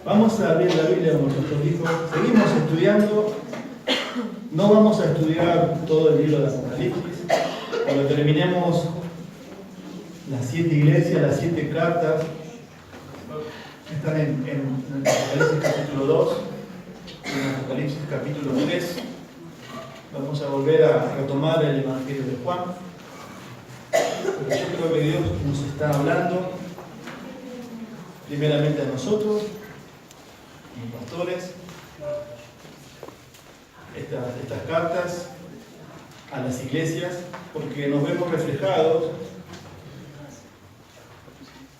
Vamos a abrir la Biblia como nuestro hijo. Seguimos estudiando. No vamos a estudiar todo el libro de Apocalipsis. Cuando terminemos las 7 iglesias, las 7 cartas, están en Apocalipsis capítulo 2, en Apocalipsis capítulo 3. Vamos a volver a retomar el Evangelio de Juan. Pero yo creo que Dios nos está hablando primeramente a nosotros, como pastores, estas cartas a las iglesias, porque nos vemos reflejados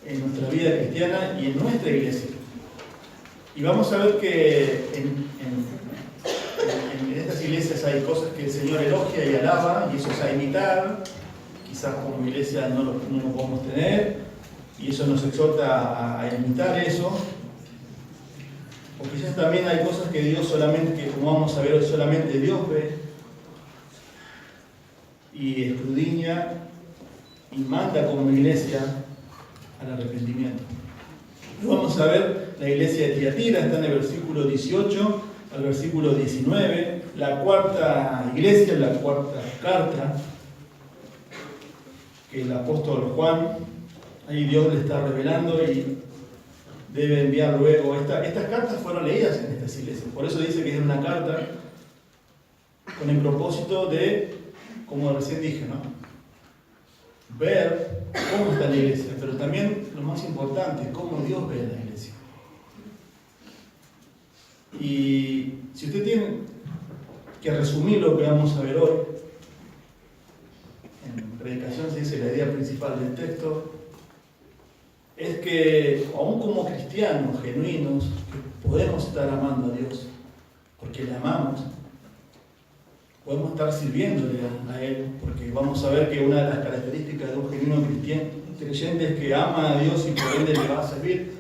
en nuestra vida cristiana y en nuestra iglesia. Y vamos a ver que en estas iglesias hay cosas que el Señor elogia y alaba, y eso es a imitar. Quizás como iglesia no lo podemos tener, y eso nos exhorta a imitar eso. O quizás también hay cosas que Dios solamente, que como vamos a ver hoy, solamente Dios ve y escudriña y manda como iglesia al arrepentimiento. Vamos a ver la iglesia de Tiatira, está en el versículo 18 al versículo 19, la cuarta iglesia, la cuarta carta que el apóstol Juan, ahí Dios le está revelando y debe enviar luego. Estas cartas fueron leídas en estas iglesias, por eso dice que es una carta con el propósito de, como recién dije, ¿no?, ver cómo está la iglesia, pero también lo más importante, cómo Dios ve a la iglesia. Y si usted tiene que resumir lo que vamos a ver hoy, en predicación se dice la idea principal del texto, es que aún como cristianos genuinos, que podemos estar amando a Dios, porque le amamos, podemos estar sirviéndole a Él, porque vamos a ver que una de las características de un genuino creyente es que ama a Dios y por ende le va a servir.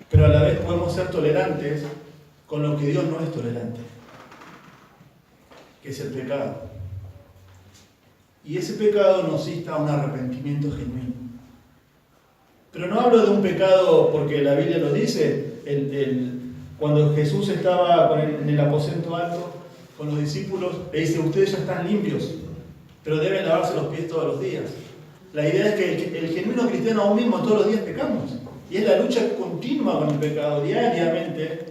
Pero a la vez podemos ser tolerantes con lo que Dios no es tolerante, que es el pecado. Y ese pecado nos insta a un arrepentimiento genuino. Pero no hablo de un pecado porque la Biblia lo dice. Cuando Jesús estaba en el aposento alto con los discípulos, le dice: ustedes ya están limpios, pero deben lavarse los pies todos los días. La idea es que el genuino cristiano aún mismo todos los días pecamos. Y es la lucha continua con el pecado diariamente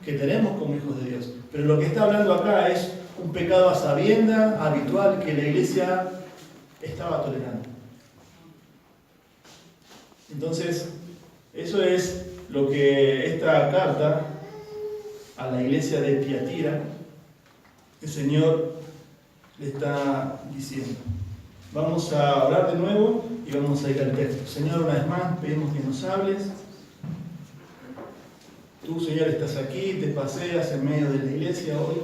que tenemos como hijos de Dios. Pero lo que está hablando acá es un pecado a sabienda, habitual, que la iglesia estaba tolerando. Entonces, eso es lo que esta carta a la iglesia de Tiatira, el Señor le está diciendo. Vamos a orar de nuevo y vamos a ir al texto. Señor, una vez más pedimos que nos hables. Tú, Señor, estás aquí, te paseas en medio de la iglesia hoy.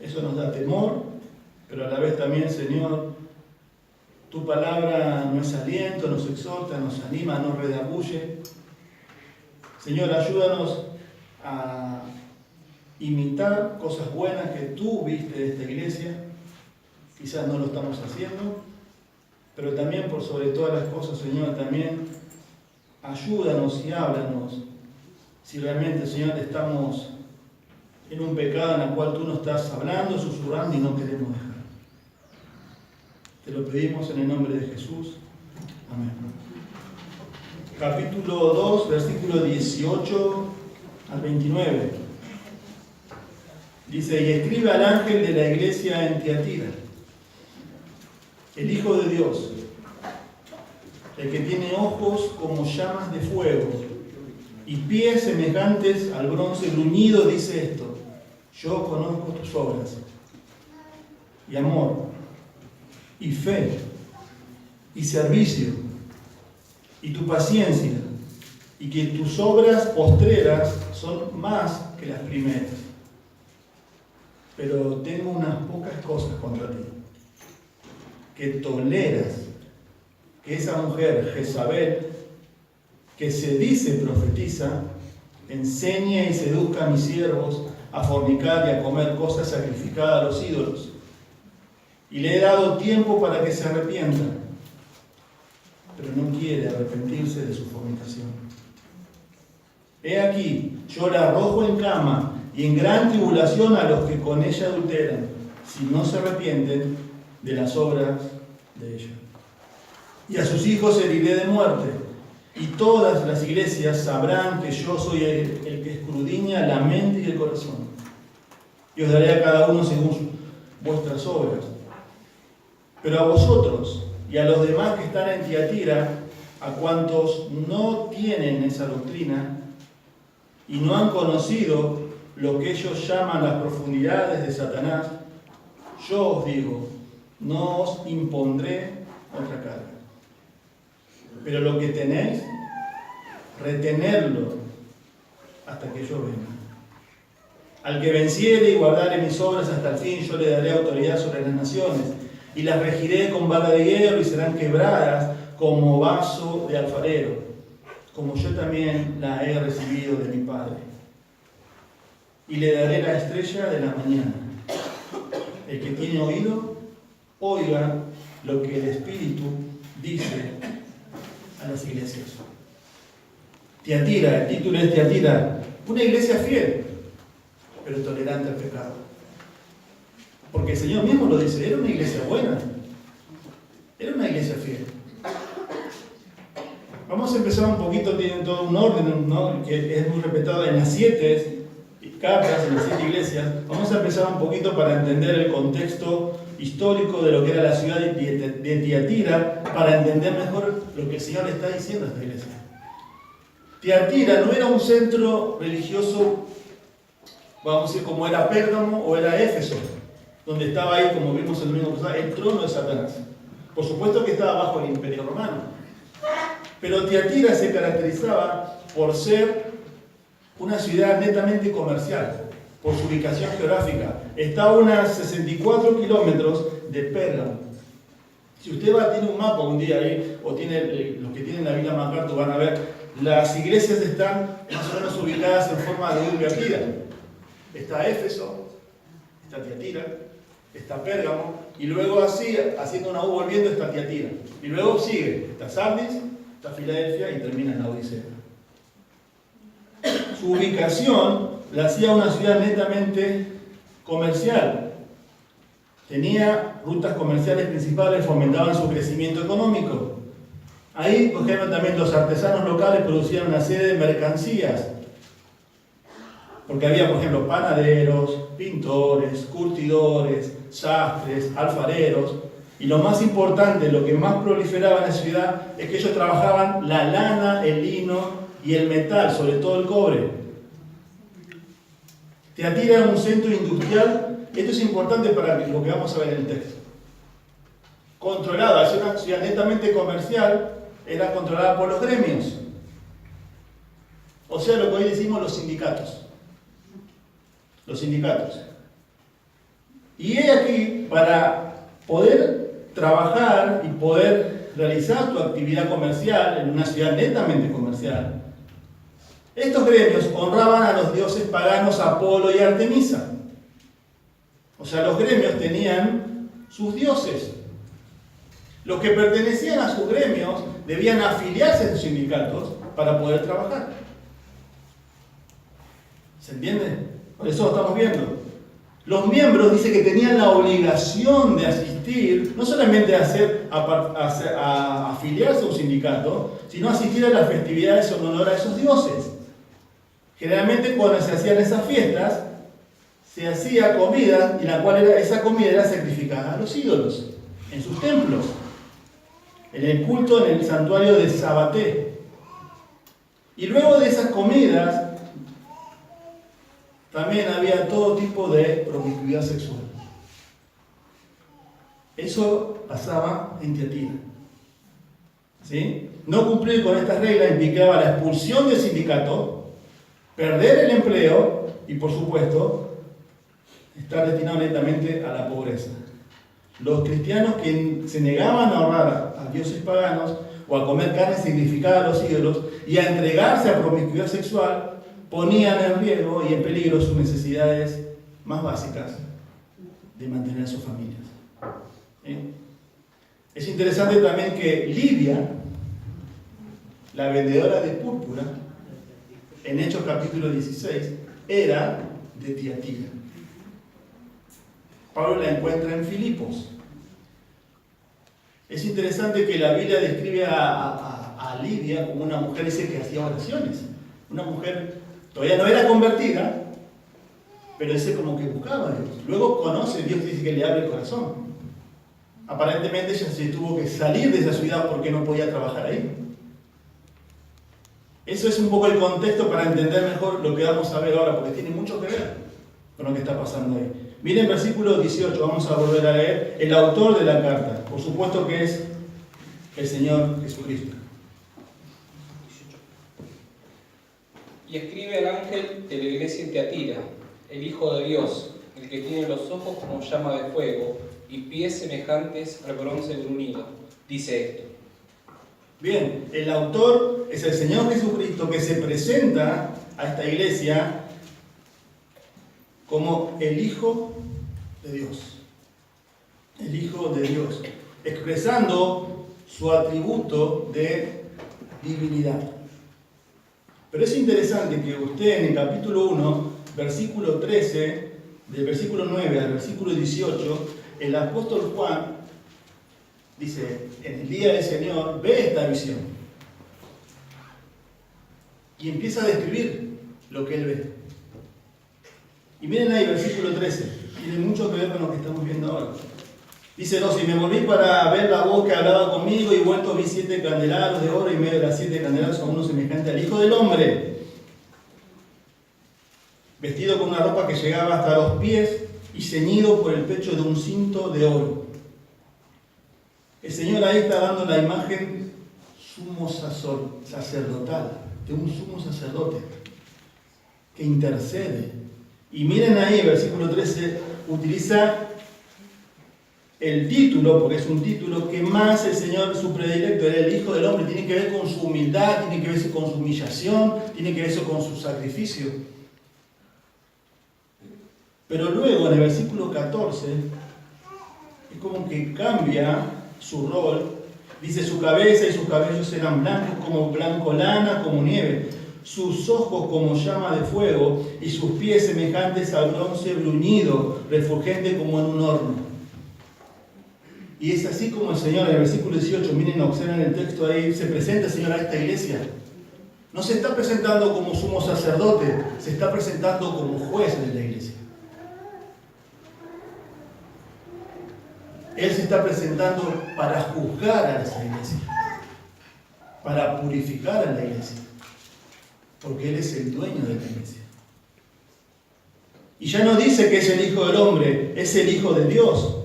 Eso nos da temor, pero a la vez también, Señor, tu palabra no es aliento, nos exhorta, nos anima, nos redarguye. Señor, ayúdanos a imitar cosas buenas que tú viste de esta iglesia. Quizás no lo estamos haciendo, pero también por sobre todas las cosas, Señor, también ayúdanos y háblanos si realmente, Señor, estamos en un pecado en el cual tú nos estás hablando, susurrando y no queremos dejar. Te lo pedimos en el nombre de Jesús. Amén. Capítulo 2, versículo 18 al 29. Dice: y escribe al ángel de la iglesia en Tiatira, el Hijo de Dios, el que tiene ojos como llamas de fuego y pies semejantes al bronce bruñido, dice esto: yo conozco tus obras, y amor, y fe, y servicio, y tu paciencia, y que tus obras postreras son más que las primeras. Pero tengo unas pocas cosas contra ti: que toleras que esa mujer, Jezabel, que se dice profetiza, enseñe y seduzca a mis siervos a fornicar y a comer cosas sacrificadas a los ídolos. Y le he dado tiempo para que se arrepientan, pero no quiere arrepentirse de su fornicación. He aquí, yo la arrojo en cama y en gran tribulación a los que con ella adulteran, si no se arrepienten de las obras de ella. Y a sus hijos heriré de muerte, y todas las iglesias sabrán que yo soy el que escudriña la mente y el corazón. Y os daré a cada uno según vuestras obras. Pero a vosotros y a los demás que están en Tiatira, a cuantos no tienen esa doctrina y no han conocido lo que ellos llaman las profundidades de Satanás, yo os digo, no os impondré otra carga. Pero lo que tenéis, retenedlo hasta que yo venga. Al que venciere y guardare mis obras hasta el fin, yo le daré autoridad sobre las naciones, y las regiré con vara de hierro y serán quebradas como vaso de alfarero, como yo también la he recibido de mi Padre. Y le daré la estrella de la mañana. El que tiene oído, oiga lo que el Espíritu dice a las iglesias. Tiatira, el título es Tiatira, una iglesia fiel, pero tolerante al pecado. Porque el Señor mismo lo dice, era una iglesia buena, era una iglesia fiel. Vamos a empezar un poquito, tienen todo un orden, ¿no?, que es muy respetado en las 7 cartas, en las 7 iglesias. Vamos a empezar un poquito para entender el contexto histórico de lo que era la ciudad de Tiatira, para entender mejor lo que el Señor le está diciendo a esta iglesia. Tiatira no era un centro religioso, vamos a decir, como era Pérgamo o era Éfeso, donde estaba ahí, como vimos en el mismo pasado, el trono de Satanás. Por supuesto que estaba bajo el Imperio Romano. Pero Tiatira se caracterizaba por ser una ciudad netamente comercial, por su ubicación geográfica. Está a unos 64 kilómetros de Pérgamo. Si usted tiene un mapa un día ahí, o tiene los que tienen la Biblia MacArthur van a ver, las iglesias están más o menos ubicadas en forma de invertida. Está Éfeso, está Tiatira, está Pérgamo, y luego así, haciendo una U volviendo, está Tiatira. Y luego sigue, está Sardis, está Filadelfia y termina en la Odisea. Su ubicación la hacía una ciudad netamente comercial. Tenía rutas comerciales principales, fomentaban su crecimiento económico. Ahí, por ejemplo, también los artesanos locales producían una serie de mercancías. Porque había, por ejemplo, panaderos, pintores, curtidores, sastres, alfareros. Y lo más importante, lo que más proliferaba en la ciudad, es que ellos trabajaban la lana, el lino y el metal, sobre todo el cobre. Tiatira era un centro industrial. Esto es importante para lo que vamos a ver en el texto. Controlada, es una ciudad netamente comercial, era controlada por los gremios. O sea, lo que hoy decimos los sindicatos. Los sindicatos. Y he aquí, para poder trabajar y poder realizar tu actividad comercial en una ciudad netamente comercial, estos gremios honraban a los dioses paganos Apolo y Artemisa. O sea, los gremios tenían sus dioses. Los que pertenecían a sus gremios debían afiliarse a sus sindicatos para poder trabajar. ¿Se entiende? Por eso lo estamos viendo. Los miembros dice que tenían la obligación de asistir, no solamente a afiliarse a un sindicato, sino asistir a las festividades en honor a esos dioses. Generalmente cuando se hacían esas fiestas, se hacía comida, y la cual esa comida era sacrificada a los ídolos, en sus templos, en el culto en el santuario de Sabaté. Y luego de esas comidas, también había todo tipo de promiscuidad sexual. Eso pasaba en Tiatira. ¿Sí? No cumplir con estas reglas implicaba la expulsión del sindicato, perder el empleo y, por supuesto, estar destinado netamente a la pobreza. Los cristianos que se negaban a honrar a dioses paganos o a comer carne sacrificada a los ídolos y a entregarse a promiscuidad sexual, ponían en riesgo y en peligro sus necesidades más básicas de mantener a sus familias. Es interesante también que Lidia, la vendedora de púrpura, en Hechos capítulo 16, era de Tiatira. Pablo la encuentra en Filipos. Es interesante que la Biblia describe a Lidia como una mujer, dice que hacía oraciones. Una mujer todavía no era convertida, pero dice como que buscaba a Dios. Luego conoce, Dios dice que le abre el corazón. Aparentemente ella se tuvo que salir de esa ciudad porque no podía trabajar ahí. Eso es un poco el contexto para entender mejor lo que vamos a ver ahora, porque tiene mucho que ver con lo que está pasando ahí. Miren versículo 18, vamos a volver a leer. El autor de la carta, por supuesto que es el Señor Jesucristo. Y escribe al ángel de la iglesia en Tiatira, el Hijo de Dios, el que tiene los ojos como llama de fuego y pies semejantes al bronce bruñido. Dice esto. Bien, el autor es el Señor Jesucristo, que se presenta a esta iglesia como el Hijo de Dios. El Hijo de Dios, expresando su atributo de divinidad. Pero es interesante que usted en el capítulo 1, versículo 13, del versículo 9 al versículo 18, el apóstol Juan dice, en el día del Señor, ve esta visión. Y empieza a describir lo que él ve. Y miren ahí, versículo 13. Tiene mucho que ver con lo que estamos viendo ahora. Dice, no, si me volví para ver la voz que hablaba conmigo y vuelto vi 7 candelabros de oro y medio de las 7 candelabros a uno semejante al Hijo del Hombre, vestido con una ropa que llegaba hasta los pies y ceñido por el pecho de un cinto de oro. El Señor ahí está dando la imagen sumo sacerdotal, de un sumo sacerdote que intercede. Y miren ahí, versículo 13, utiliza el título, porque es un título que más el Señor, su predilecto, era el Hijo del Hombre, tiene que ver con su humildad, tiene que ver con su humillación, tiene que ver con su sacrificio. Pero luego, en el versículo 14, es como que cambia su rol. Dice, su cabeza y sus cabellos eran blancos como blanco lana, como nieve, sus ojos como llama de fuego y sus pies semejantes al bronce bruñido, refulgente como en un horno. Y es así como el Señor, en el versículo 18, miren, observen el texto ahí, se presenta el Señor a esta iglesia. No se está presentando como sumo sacerdote, se está presentando como juez de la iglesia. Él se está presentando para juzgar a esa iglesia, para purificar a la iglesia, porque Él es el dueño de la iglesia. Y ya no dice que es el Hijo del Hombre, es el Hijo de Dios,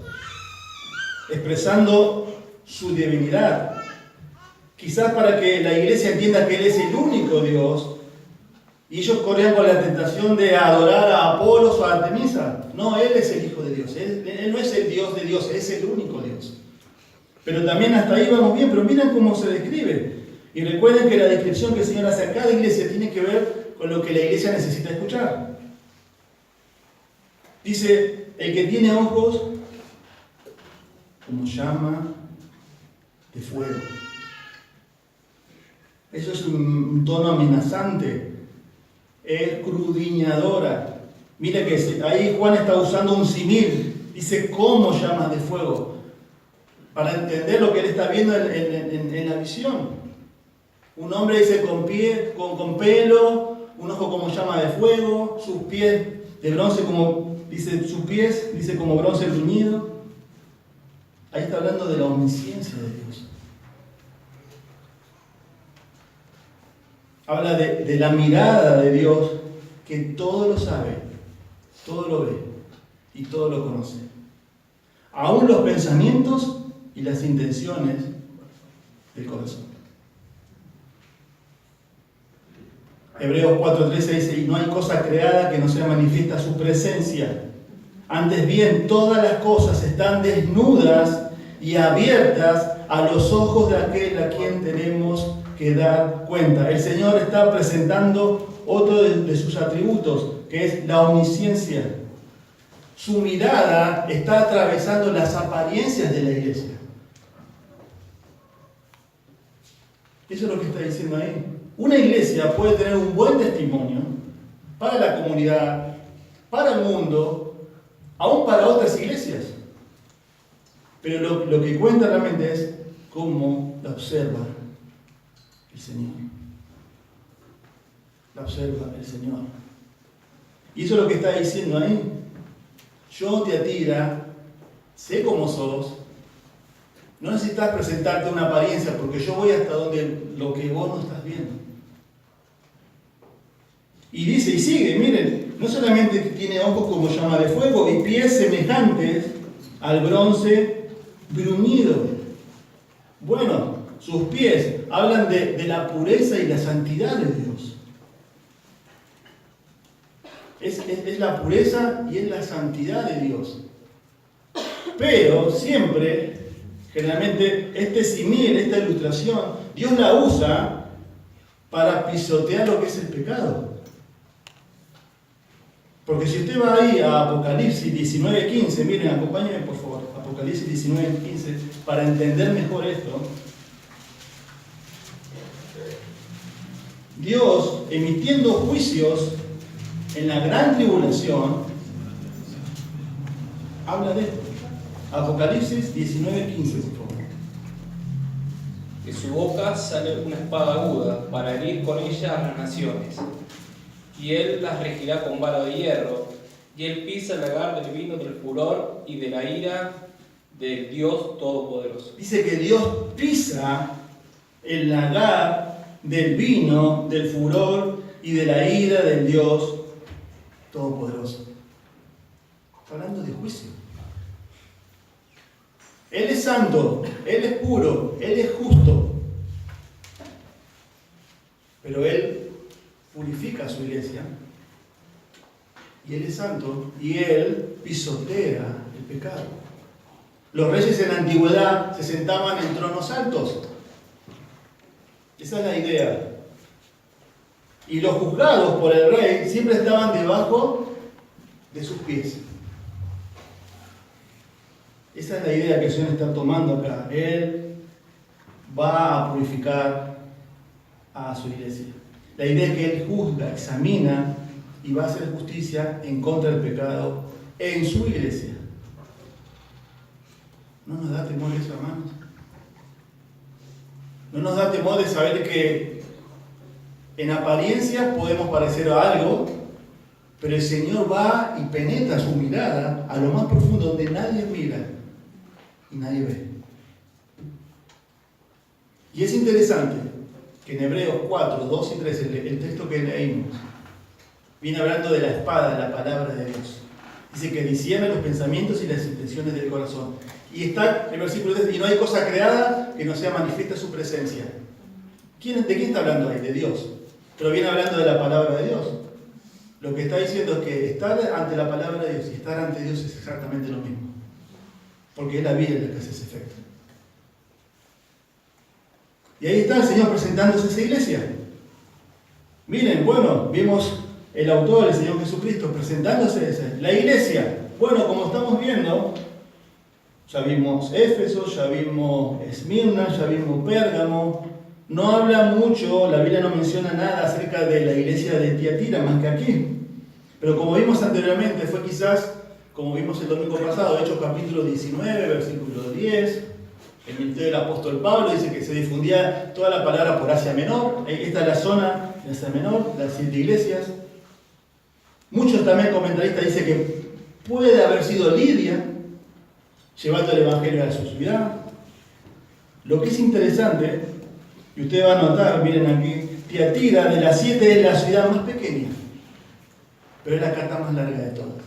expresando su divinidad. Quizás para que la iglesia entienda que Él es el único Dios, y ellos corrían con la tentación de adorar a Apolos o a Artemisa. No, Él es el Hijo de Dios. Él no es el Dios de Dios, es el único Dios. Pero también hasta ahí vamos bien, pero miren cómo se describe. Y recuerden que la descripción que el Señor hace a cada iglesia tiene que ver con lo que la iglesia necesita escuchar. Dice, el que tiene ojos como llama de fuego. Eso es un tono amenazante. Escudriñadora. Mira que ahí Juan está usando un símil. Dice, ¿cómo llamas de fuego? Para entender lo que él está viendo en la visión. Un hombre dice con pelo, un ojo como llama de fuego, sus pies de bronce como, dice sus pies, dice como bronce bruñido. Ahí está hablando de la omnisciencia de Dios. Habla de la mirada de Dios, que todo lo sabe, todo lo ve y todo lo conoce. Aún los pensamientos y las intenciones del corazón. Hebreos 4:13 dice, y no hay cosa creada que no sea manifiesta su presencia. Antes bien, todas las cosas están desnudas y abiertas a los ojos de aquel a quien tenemos que dar cuenta. El Señor está presentando otro de sus atributos, que es la omnisciencia. Su mirada está atravesando las apariencias de la iglesia. Eso es lo que está diciendo ahí. una iglesia puede tener un buen testimonio para la comunidad, para el mundo, aún para otras iglesias. Pero lo que cuenta realmente es cómo la observa el Señor. La observa el Señor. Y eso es lo que está diciendo ahí. Yo, Tiatira, sé cómo sos. No necesitas presentarte una apariencia, porque yo voy hasta donde lo que vos no estás viendo. Y dice, y sigue, miren, no solamente tiene ojos como llama de fuego y pies semejantes al bronce bruñido. Bueno, sus pies hablan de la pureza y la santidad de Dios. Es la pureza y es la santidad de Dios. Pero siempre, generalmente, este símil, esta ilustración, Dios la usa para pisotear lo que es el pecado. Porque si usted va ahí a Apocalipsis 19:15, miren, acompáñenme por favor, Apocalipsis 19:15, para entender mejor esto. Dios, emitiendo juicios en la gran tribulación, habla de esto. Apocalipsis 19:15, por favor. De su boca sale una espada aguda para herir con ella a las naciones. Y él las regirá con vara de hierro, y él pisa el lagar del vino del furor y de la ira del Dios Todopoderoso. Dice que Dios pisa el lagar del vino, del furor y de la ira del Dios Todopoderoso. Está hablando de juicio. Él es santo, Él es puro, Él es justo. Pero Él purifica a su iglesia. Y Él es santo y Él pisotea el pecado. Los reyes en la antigüedad se sentaban en tronos altos. Esa es la idea. Y los juzgados por el rey siempre estaban debajo de sus pies. Esa es la idea que el Señor está tomando acá. Él va a purificar a su iglesia. La idea es que Él juzga, examina y va a hacer justicia en contra del pecado en su iglesia. ¿No nos da temor eso, hermanos? ¿No nos da temor de saber que en apariencia podemos parecer a algo, pero el Señor va y penetra su mirada a lo más profundo donde nadie mira y nadie ve? Y es interesante que en Hebreos 4, 2 y 3, el texto que leímos, viene hablando de la espada, la palabra de Dios. Dice que discierne los pensamientos y las intenciones del corazón. Y está el versículo 3, y no hay cosa creada que no sea manifiesta su presencia. ¿De quién está hablando ahí? De Dios. Pero viene hablando de la palabra de Dios. Lo que está diciendo es que estar ante la palabra de Dios y estar ante Dios es exactamente lo mismo. Porque es la Biblia la que hace ese efecto. Y ahí está el Señor presentándose a esa iglesia. Miren, bueno, vimos el autor, el Señor Jesucristo, presentándose a esa. La iglesia, bueno, como estamos viendo, ya vimos Éfeso, ya vimos Esmirna, ya vimos Pérgamo. No habla mucho, la Biblia no menciona nada acerca de la iglesia de Tiatira, más que aquí. Pero como vimos anteriormente, fue quizás, como vimos el domingo pasado, Hechos capítulo 19, versículo 10, el ministerio del apóstol Pablo dice que se difundía toda la palabra por Asia Menor. Esta es la zona de Asia Menor, las 7 iglesias. Muchos también comentaristas dicen que puede haber sido Lidia, llevando el evangelio a su ciudad. Lo que es interesante, y usted va a notar, miren aquí, Tiatira de las 7 es la ciudad más pequeña, pero es la carta más larga de todas.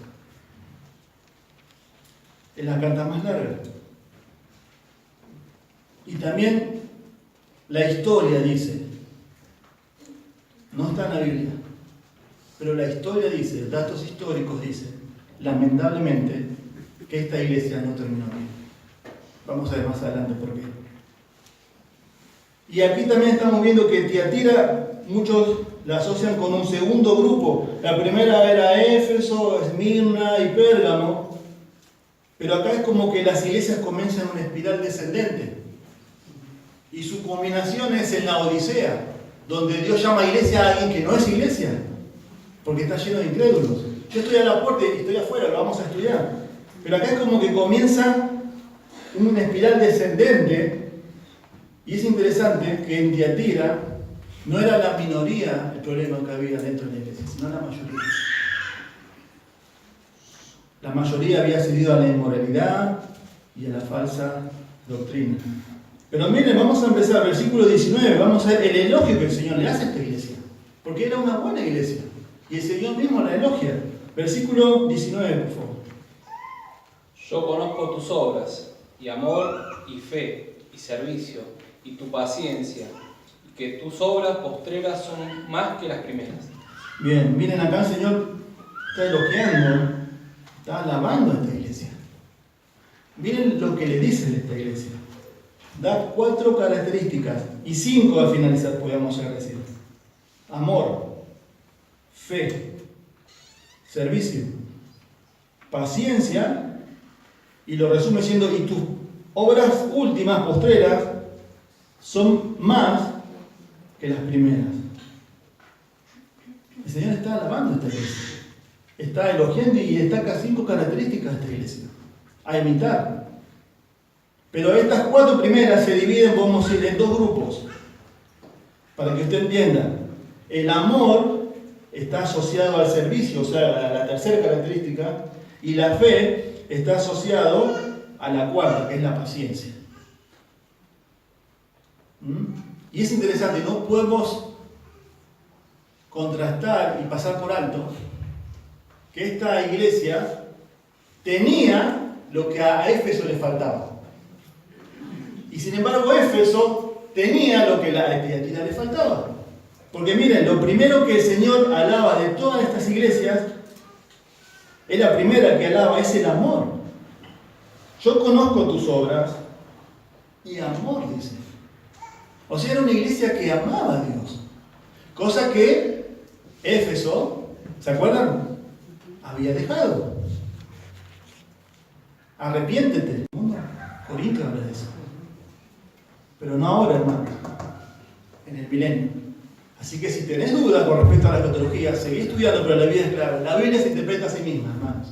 Es la carta más larga. Y también la historia dice, no está en la Biblia, pero la historia dice, datos históricos dicen, lamentablemente, que esta iglesia no terminó bien. Vamos a ver más adelante por qué. Y aquí también estamos viendo que Tiatira, muchos la asocian con un segundo grupo. La primera era Éfeso, Esmirna y Pérgamo, pero acá es como que las iglesias comienzan una espiral descendente. Y su culminación es en la Odisea, donde Dios llama iglesia a alguien que no es iglesia, porque está lleno de incrédulos. Yo estoy a la puerta y estoy afuera, lo vamos a estudiar. Pero acá es como que comienza una espiral descendente, y es interesante que en Tiatira no era la minoría el problema que había dentro de la iglesia, sino la mayoría. La mayoría había cedido a la inmoralidad y a la falsa doctrina. Pero miren, vamos a empezar, versículo 19, vamos a ver el elogio que el Señor le hace a esta iglesia. Porque era una buena iglesia. Y el Señor mismo la elogia. Versículo 19, por favor. Yo conozco tus obras, y amor, y fe, y servicio, y tu paciencia, y que tus obras postreras son más que las primeras. Bien, miren acá el Señor está elogiando, está alabando a esta iglesia. Miren lo que le dice de esta iglesia. Da 4 características, y 5 al finalizar, podríamos decir. Amor, fe, servicio, paciencia, y lo resume siendo, y tus obras últimas, postreras, son más que las primeras. El Señor está alabando a esta iglesia. Está elogiando y destaca 5 características de esta iglesia a imitar. Pero estas 4 primeras se dividen, vamos a decir, en 2 grupos. Para que usted entienda. El amor está asociado al servicio, o sea, a la tercera característica, y la fe está asociado a la cuarta, que es la paciencia. Y es interesante, no podemos contrastar y pasar por alto que esta iglesia tenía lo que a Éfeso le faltaba. Y sin embargo Éfeso tenía lo que a Tiatira le faltaba. Porque miren, lo primero que el Señor alaba de todas estas iglesias, es la primera que alaba, es el amor. Yo conozco tus obras y amor, dice. O sea, era una iglesia que amaba a Dios. Cosa que Éfeso, ¿se acuerdan? Había dejado. Arrepiéntete. Corinto habla de eso. Pero no ahora, hermano. En el milenio. Así que si tenés dudas con respecto a la escatología, seguí estudiando, pero la vida es clara. La Biblia se interpreta a sí misma, hermanos.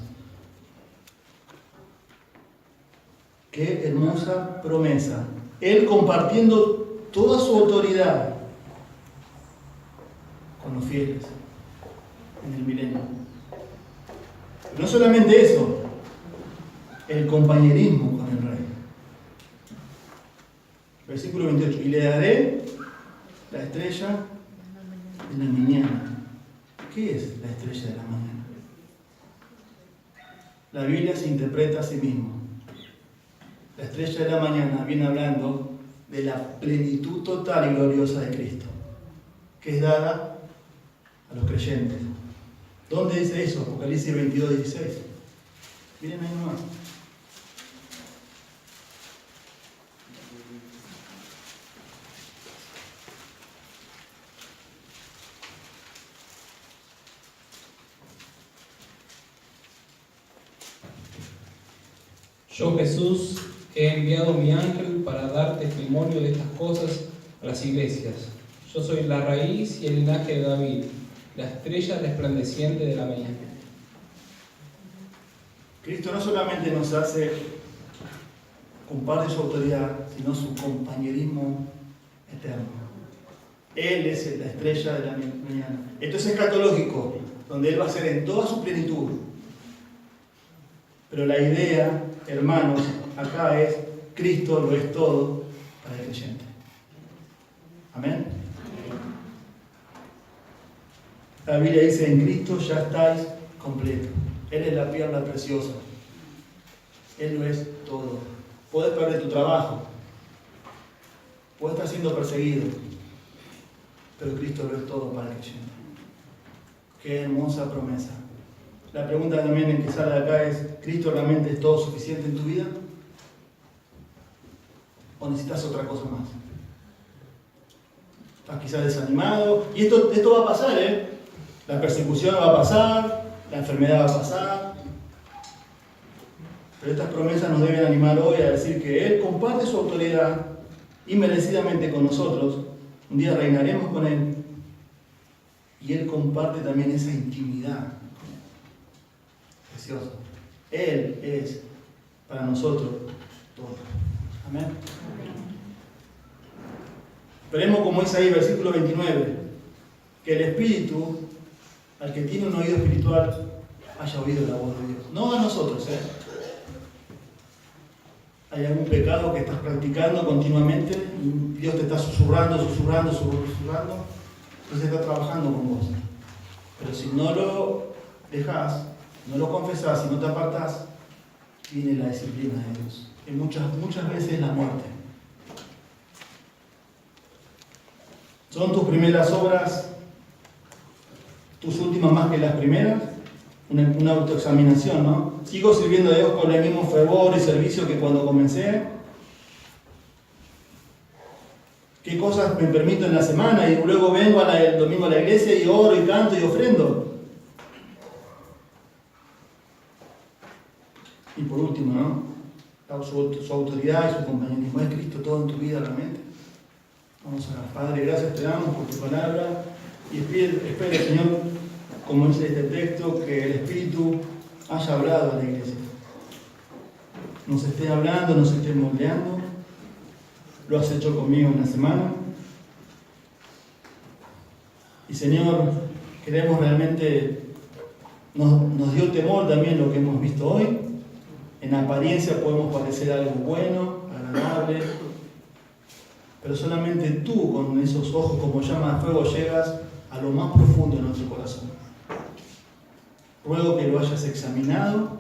Qué hermosa promesa. Él compartiendo toda su autoridad con los fieles en el milenio. Pero no solamente eso, el compañerismo con el Rey. Versículo 28. Y le daré la estrella de la mañana. ¿Qué es la estrella de la mañana? La Biblia se interpreta a sí mismo. La estrella de la mañana viene hablando de la plenitud total y gloriosa de Cristo, que es dada a los creyentes. ¿Dónde dice eso? Apocalipsis 22, 16. Miren ahí nomás. Yo, Jesús, he enviado mi ángel para dar testimonio de estas cosas a las iglesias. Yo soy la raíz y el linaje de David, la estrella resplandeciente de la mañana. Cristo no solamente nos hace comparte su autoridad, sino su compañerismo eterno. Él es la estrella de la mañana. Esto es escatológico, donde Él va a ser en toda su plenitud. Pero la idea, hermanos, acá es Cristo lo es todo para el creyente. Amén. La Biblia dice, en Cristo ya estáis completos. Él es la perla preciosa. Él lo es todo. Puedes perder tu trabajo. Puedes estar siendo perseguido. Pero Cristo lo es todo para el creyente. Qué hermosa promesa. La pregunta también en que sale acá es, ¿Cristo realmente es todo suficiente en tu vida? ¿O necesitas otra cosa más? Estás quizás desanimado. Y esto va a pasar, ¿eh? La persecución va a pasar, la enfermedad va a pasar. Pero estas promesas nos deben animar hoy a decir que Él comparte su autoridad inmerecidamente con nosotros, Un día reinaremos con Él. Y Él comparte también esa intimidad. Precioso. Él es para nosotros todo. Amén. Esperemos, como dice ahí, versículo 29, que el Espíritu, al que tiene un oído espiritual, haya oído la voz de Dios. No a nosotros, Hay algún pecado que estás practicando continuamente y Dios te está susurrando, entonces está trabajando con vos. Pero si no lo dejas, no lo confesás, si no te apartás, viene la disciplina de Dios. Que muchas veces es la muerte. ¿Son tus primeras obras tus últimas más que las primeras? Una autoexaminación, ¿no? ¿Sigo sirviendo a Dios con el mismo fervor y servicio que cuando comencé? ¿Qué cosas me permito en la semana? Y luego vengo el domingo a la iglesia y oro y canto y ofrendo. Y por último, ¿no? Su autoridad y su compañerismo. ¿Es Cristo todo en tu vida realmente? Vamos a orar. Padre, gracias te damos por tu palabra. Y espero, Señor, como dice este texto, que el Espíritu haya hablado a la iglesia. Nos esté hablando, nos esté moldeando. Lo has hecho conmigo en la semana. Y Señor, queremos realmente, nos dio temor también lo que hemos visto hoy. En apariencia podemos parecer algo bueno, agradable, pero solamente tú, con esos ojos como llama de fuego, llegas a lo más profundo de nuestro corazón. Ruego que lo hayas examinado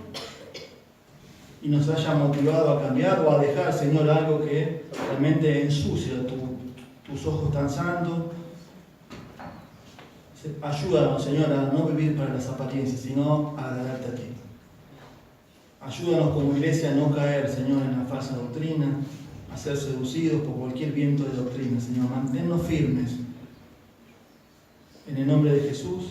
y nos haya motivado a cambiar o a dejar, Señor, algo que realmente ensucia tus ojos tan santos. Ayúdanos, Señor, a no vivir para las apariencias, sino a agradarte a ti. Ayúdanos como iglesia a no caer, Señor, en la falsa doctrina, a ser seducidos por cualquier viento de doctrina, Señor. Manténnos firmes. En el nombre de Jesús.